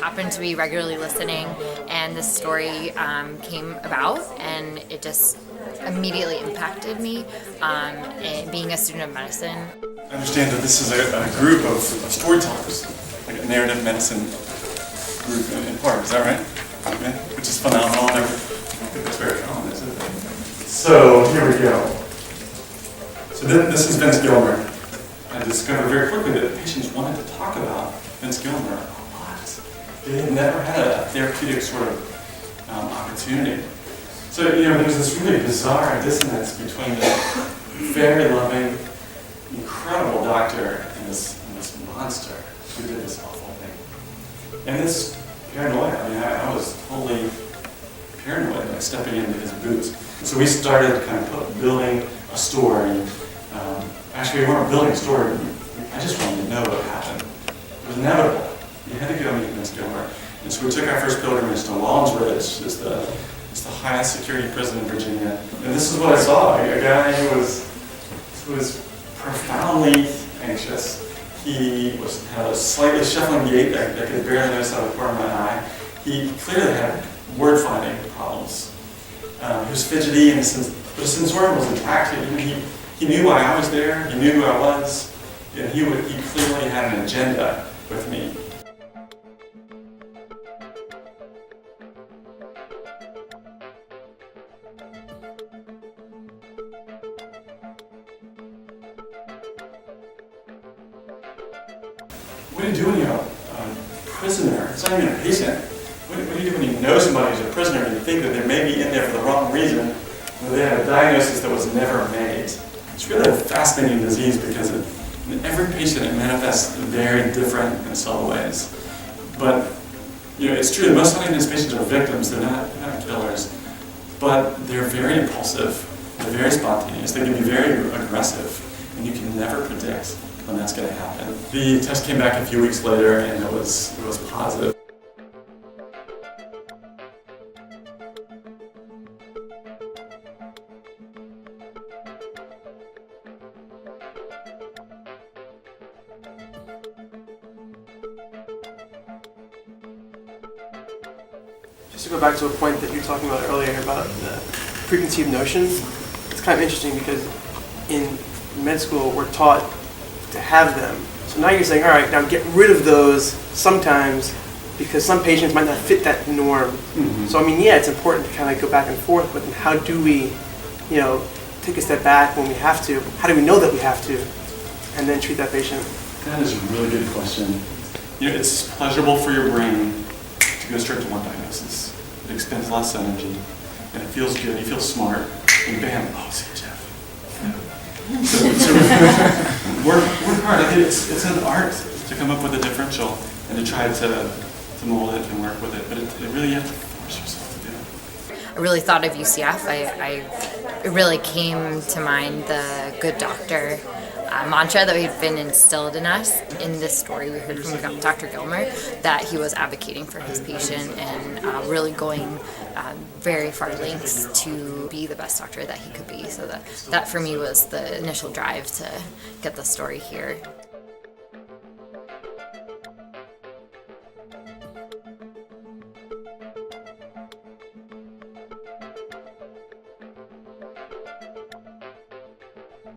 happened to be regularly listening, and this story came about, and it just immediately impacted me in being a student of medicine. I understand that this is a group of storytellers, like a narrative medicine group in part, is that right? Yeah, which is phenomenal. I think that's very common, isn't it? So, here we go. So this is Vince Gilmer. I discovered very quickly that patients wanted to talk about Vince Gilmer a lot. They had never had a therapeutic sort of opportunity. So, there's this really bizarre dissonance between this very loving, incredible doctor and this monster who did this awful thing. And this paranoia, I was totally paranoid, like stepping into his boots. So we started kind of building a story. Actually, we weren't building a story. I just wanted to know what happened. It was inevitable. You had to go meet Vince Gilmer. And so we took our first pilgrimage to Longs Ridge. It's the highest security prison in Virginia. And this is what I saw. A guy who was profoundly anxious. He had a slightly shuffling gait that I could barely notice out of the corner of my eye. He clearly had word-finding problems. He was fidgety, but his sensorium was intact. He knew why I was there. He knew who I was. And he clearly had an agenda with me. What do you do when you're a prisoner? It's not even a patient. What do you do when you know somebody who's a prisoner and you think that they may be in there for the wrong reason, or they had a diagnosis that was never made? It's really a fascinating disease because in every patient it manifests in very different and subtle ways. But it's true that most Huntington's patients are victims. They're not killers, but they're very impulsive. They're very spontaneous. They can be very aggressive, and you can never predict when that's going to happen. The test came back a few weeks later, and it was positive. Just to go back to a point that you were talking about earlier about the preconceived notions, it's kind of interesting because in med school we're taught to have them. So now you're saying, all right, now get rid of those sometimes because some patients might not fit that norm. Mm-hmm. So it's important to kind of go back and forth, but then how do we, take a step back when we have to? How do we know that we have to? And then treat that patient? That is a really good question. It's pleasurable for your brain to go straight to one diagnosis. It expends less energy, and it feels good. You feel smart, and bam, see Jeff. So work hard. I think it's an art to come up with a differential and to try to mold it and work with it. But it really, you have to force yourself to do it. I really thought of UCF. It really came to mind the good doctor mantra that had been instilled in us. In this story, we heard from Dr. Gilmer that he was advocating for his patient and really going very far lengths to be the best doctor that he could be. So that for me was the initial drive to get the story here.